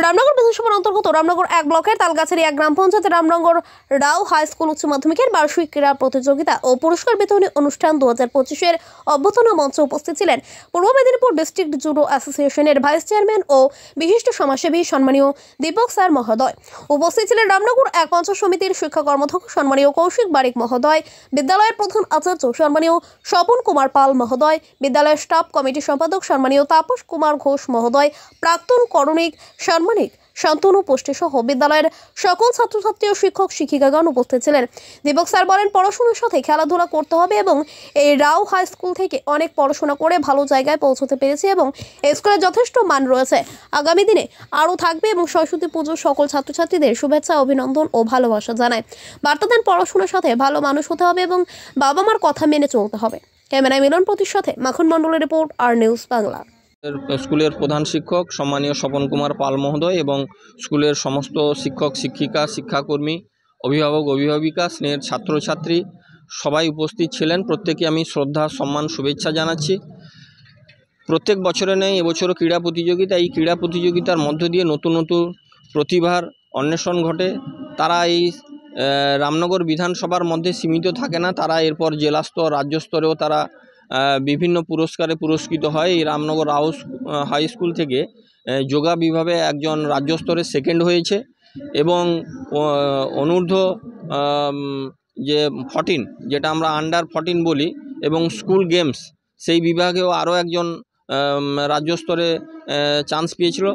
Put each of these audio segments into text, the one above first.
রামনগর বিধানসভার অন্তর্গত রামনগর 1 ব্লকের তালগাছারি 1 গ্রাম পঞ্চায়েতের রামনগর রাও হাই স্কুল উচ্চ মাধ্যমিকের বার্ষিক ক্রীড়া প্রতিযোগিতা ও পুরস্কার বিতরণী অনুষ্ঠান 2025-এর অভ্যর্থনা মঞ্চে উপস্থিত ছিলেন পূর্ব মেদিনীপুর ডিস্ট্রিক্ট জুডো অ্যাসোসিয়েশনের ভাইস চেয়ারম্যান ও বিশিষ্ট সমাজসেবী সম্মানীয় দীপক স্যার মহোদয়। উপস্থিত ছিলেন রামনগর 1 পঞ্চায়েত সমিতির শিক্ষা কর্মধ্যক্ষ সম্মানীয় কৌশিক বারিক মহোদয়, বিদ্যালয়ের প্রধান আচার্য সম্মানীয় স্বপন কুমার পাল মহোদয়, বিদ্যালয়ের স্টাফ কমিটি সম্পাদক সম্মানীয় তাপস কুমার ঘোষ মহোদয়, প্রাক্তন করণিক সম্মানিক শান্তনু পোস্টে সহ বিদ্যালয়ের সকল ছাত্রছাত্রী ও শিক্ষক শিক্ষিকাগণ উপস্থিত ছিলেন। দীপক স্যার বলেন, পড়াশোনার সাথে খেলাধুলা করতে হবে এবং এই রাও হাই স্কুল থেকে অনেক পড়াশোনা করে ভালো জায়গায় পৌঁছতে পেরেছি এবং এই স্কুলে যথেষ্ট মান রয়েছে, আগামী দিনে আরও থাকবে এবং সরস্বতী পুজোর সকল ছাত্রছাত্রীদের শুভেচ্ছা, অভিনন্দন ও ভালোবাসা জানায়। বার্তা দেন, পড়াশোনার সাথে ভালো মানুষ হতে হবে এবং বাবা মার কথা মেনে চলতে হবে। ক্যামেরায় মিলন প্রতির সাথে মাখন মণ্ডলের রিপোর্ট, আর নিউজ বাংলা। স্কুলের প্রধান শিক্ষক সম্মানীয় স্বপন কুমার পাল মহোদয় এবং স্কুলের সমস্ত শিক্ষক শিক্ষিকা, শিক্ষাকর্মী, অভিভাবক অভিভাবিকা, স্নেহের ছাত্রছাত্রী সবাই উপস্থিত ছিলেন। প্রত্যেকে আমি শ্রদ্ধা, সম্মান, শুভেচ্ছা জানাচ্ছি। প্রত্যেক বছরে নেই এবছরও ক্রীড়া প্রতিযোগিতা। এই ক্রীড়া প্রতিযোগিতার মধ্য দিয়ে নতুন নতুন প্রতিভার অন্বেষণ ঘটে। তারা এই রামনগর বিধানসভার মধ্যে সীমিত থাকে না, তারা এরপর জেলা স্তর, রাজ্য স্তরেও তারা বিভিন্ন পুরস্কারে পুরস্কৃত হয়। এই রামনগর হাই স্কুল থেকে যোগা বিভাগে একজন রাজ্য স্তরে সেকেন্ড হয়েছে এবং অনূর্ধ্ব যে 14, যেটা আমরা আন্ডার 14 বলি, এবং স্কুল গেমস সেই বিভাগেও আরও একজন রাজ্য স্তরে চান্স পেয়েছিল।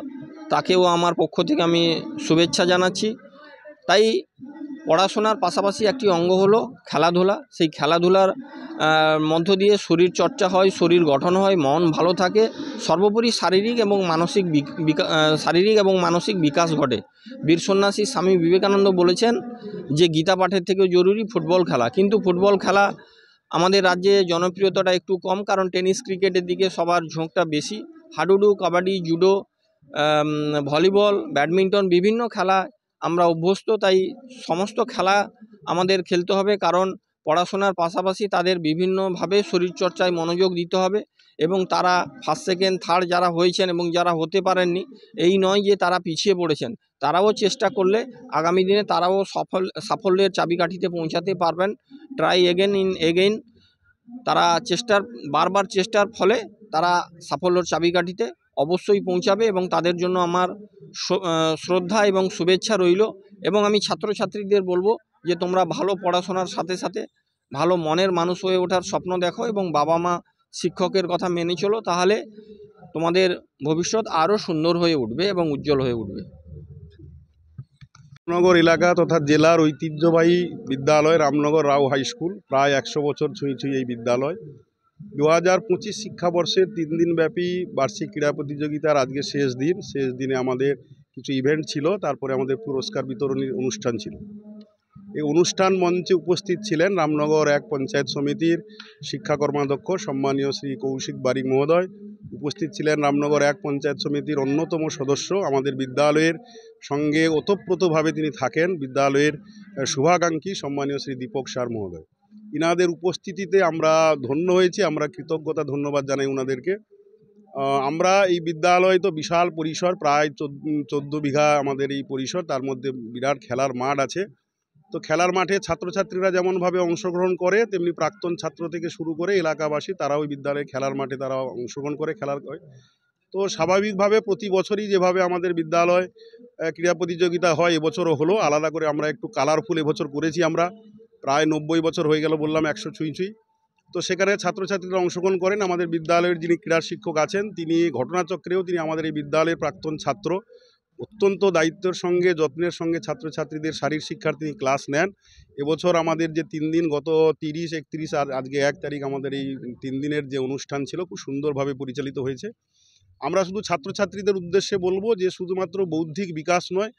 তাকেও আমার পক্ষ থেকে আমি শুভেচ্ছা জানাচ্ছি। তাই পড়াশোনার পাশাপাশি একটি অঙ্গ হলো খেলাধুলা। সেই খেলাধুলার মধ্য দিয়ে শরীর চর্চা হয়, শরীর গঠন হয়, মন ভালো থাকে, সর্বোপরি শারীরিক এবং মানসিক বিকাশ ঘটে। বীর সন্ন্যাসী স্বামী বিবেকানন্দ বলেছেন যে গীতা পাঠের থেকেও জরুরি ফুটবল খেলা। কিন্তু ফুটবল খেলা আমাদের রাজ্যে জনপ্রিয়তাটা একটু কম, কারণ টেনিস ক্রিকেটের দিকে সবার ঝোঁকটা বেশি। হাডুডু, কাবাডি, জুডো, ভলিবল, ব্যাডমিন্টন বিভিন্ন খেলা আমরা অভ্যস্ত। তাই সমস্ত খেলা আমাদের খেলতে হবে, কারণ পড়াশোনার পাশাপাশি তাদের বিভিন্নভাবে শরীরচর্চায় মনোযোগ দিতে হবে এবং তারা ফার্স্ট, সেকেন্ড, থার্ড যারা হয়েছেন এবং যারা হতে পারেননি, এই নয় যে তারা পিছিয়ে পড়েছেন। তারাও চেষ্টা করলে আগামী দিনে তারাও সাফল্যের চাবিকাঠিতে পৌঁছাতে পারবেন। Try again in again. তারা বারবার চেষ্টার ফলে তারা সাফল্যের চাবিকাঠিতে অবশ্যই পৌঁছাবে এবং তাদের জন্য আমার শ্রদ্ধা এবং শুভেচ্ছা রইল। এবং আমি ছাত্রছাত্রীদের বলবো যে তোমরা ভালো পড়াশোনার সাথে সাথে ভালো মনের মানুষ হয়ে ওঠার স্বপ্ন দেখো এবং বাবা মা শিক্ষকের কথা মেনে চলো, তাহলে তোমাদের ভবিষ্যৎ আরও সুন্দর হয়ে উঠবে এবং উজ্জ্বল হয়ে উঠবে। রামনগর এলাকা তথা জেলার ঐতিহ্যবাহী বিদ্যালয় রামনগর রাও হাই স্কুল, প্রায় 100 বছর ছুঁই এই বিদ্যালয়। 2025 শিক্ষাবর্ষের 3 দিনব্যাপী বার্ষিক ক্রীড়া প্রতিযোগিতার আজকে শেষ দিনে আমাদের কিছু ইভেন্ট ছিল, তারপরে আমাদের পুরস্কার বিতরণীর অনুষ্ঠান ছিল। এই অনুষ্ঠান মঞ্চে উপস্থিত ছিলেন রামনগর 1 পঞ্চায়েত সমিতির শিক্ষা কর্মাধ্যক্ষ সম্মানীয় শ্রী কৌশিক বারিক মহোদয়। উপস্থিত ছিলেন রামনগর 1 পঞ্চায়েত সমিতির অন্যতম সদস্য, আমাদের বিদ্যালয়ের সঙ্গে ওতপ্রোতভাবে তিনি থাকেন, বিদ্যালয়ের শুভাকাঙ্ক্ষী সম্মানীয় শ্রী দীপক স্যার মহোদয়। ইনাদের উপস্থিতিতে আমরা ধন্য হয়েছি, আমরা কৃতজ্ঞতা ধন্যবাদ জানাই ওনাদেরকে। আমরা এই বিদ্যালয় তো বিশাল পরিসর, প্রায় 14 বিঘা আমাদের এই পরিসর, তার মধ্যে বিরাট খেলার মাঠ আছে। তো খেলার মাঠে ছাত্রছাত্রীরা যেমনভাবে অংশগ্রহণ করে, তেমনি প্রাক্তন ছাত্র থেকে শুরু করে এলাকাবাসী তারাও ওই বিদ্যালয়ে খেলার মাঠে তারা অংশগ্রহণ করে খেলার হয়। তো স্বাভাবিকভাবে প্রতি বছরই যেভাবে আমাদের বিদ্যালয় ক্রীড়া প্রতিযোগিতা হয়, এবছরও হলো। আলাদা করে আমরা একটু কালারফুল এবছর করেছি। আমরা প্রায় 90 বছর হয়ে গেল, বললাম 100 ছুঁই। তো সেখানে ছাত্রছাত্রীরা অংশগ্রহণ করেন। আমাদের বিদ্যালয়ের যিনি ক্রীড়া শিক্ষক আছেন, তিনি ঘটনাচক্রেও তিনি আমাদের এই বিদ্যালয়ের প্রাক্তন ছাত্র। অত্যন্ত দায়িত্বের সঙ্গে, যত্নের সঙ্গে ছাত্রছাত্রীদের শারীরিক শিক্ষার তিনি ক্লাস নেন। এবছর আমাদের যে 3 দিন, গত 30, 31 আর আজকে 1 তারিখ আমাদের এই 3 দিনের যে অনুষ্ঠান ছিল, খুব সুন্দরভাবে পরিচালিত হয়েছে। আমরা শুধু ছাত্রছাত্রীদের উদ্দেশ্যে বলবো যে শুধুমাত্র বৌদ্ধিক বিকাশ নয়,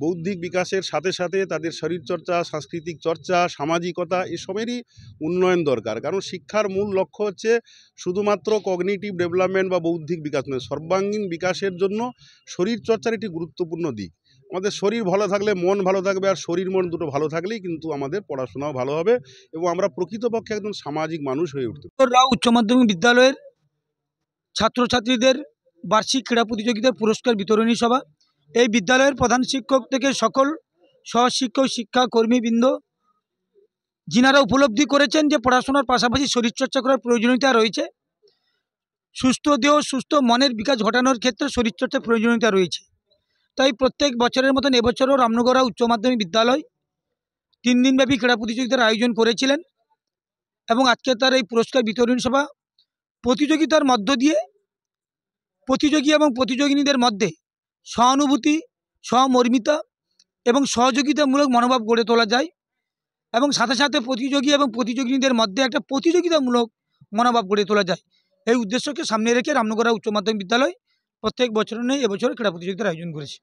বৌদ্ধিক বিকাশের সাথে সাথে তাদের শরীরচর্চা, সাংস্কৃতিক চর্চা, সামাজিকতা এসবেরই উন্নয়ন দরকার। কারণ শিক্ষার মূল লক্ষ্য হচ্ছে শুধুমাত্র কগনিটিভ ডেভেলপমেন্ট বা বৌদ্ধিক বিকাশ নয়, সর্বাঙ্গীন বিকাশের জন্য শরীরচর্চার একটি গুরুত্বপূর্ণ দিক। আমাদের শরীর ভালো থাকলে মন ভালো থাকবে, আর শরীর মন দুটো ভালো থাকলেই কিন্তু আমাদের পড়াশোনাও ভালো হবে এবং আমরা প্রকৃতপক্ষে একদম সামাজিক মানুষ হয়ে উঠতে পারব। রাও উচ্চ মাধ্যমিক বিদ্যালয়ের ছাত্রছাত্রীদের বার্ষিক ক্রীড়া প্রতিযোগিতার পুরস্কার বিতরণী সভা এই বিদ্যালয়ের প্রধান শিক্ষক থেকে সকল সহশিক্ষক শিক্ষাকর্মীবৃন্দ যিনারা উপলব্ধি করেছেন যে পড়াশোনার পাশাপাশি শরীরচর্চা করার প্রয়োজনীয়তা রয়েছে, সুস্থ দেহ সুস্থ মনের বিকাশ ঘটানোর ক্ষেত্রে শরীরচর্চার প্রয়োজনীয়তা রয়েছে। তাই প্রত্যেক বছরের মতন এবছরও রামনগরা উচ্চ মাধ্যমিক বিদ্যালয় 3 দিনব্যাপী ক্রীড়া প্রতিযোগিতার আয়োজন করেছিলেন এবং আজকে তার এই পুরস্কার বিতরণী সভা প্রতিযোগিতার মধ্য দিয়ে প্রতিযোগী এবং প্রতিযোগিনীদের মধ্যে সহানুভূতি, সহমর্মিতা এবং সহযোগিতামূলক মনোভাব গড়ে তোলা যায় এবং সাথে সাথে প্রতিযোগী এবং প্রতিযোগিনীদের মধ্যে একটা প্রতিযোগিতামূলক মনোভাব গড়ে তোলা যায়। এই উদ্দেশ্যকে সামনে রেখে রামনগরা উচ্চ মাধ্যমিক বিদ্যালয় প্রত্যেক বছর নেই এবছর ক্রীড়া প্রতিযোগিতার আয়োজন করেছে।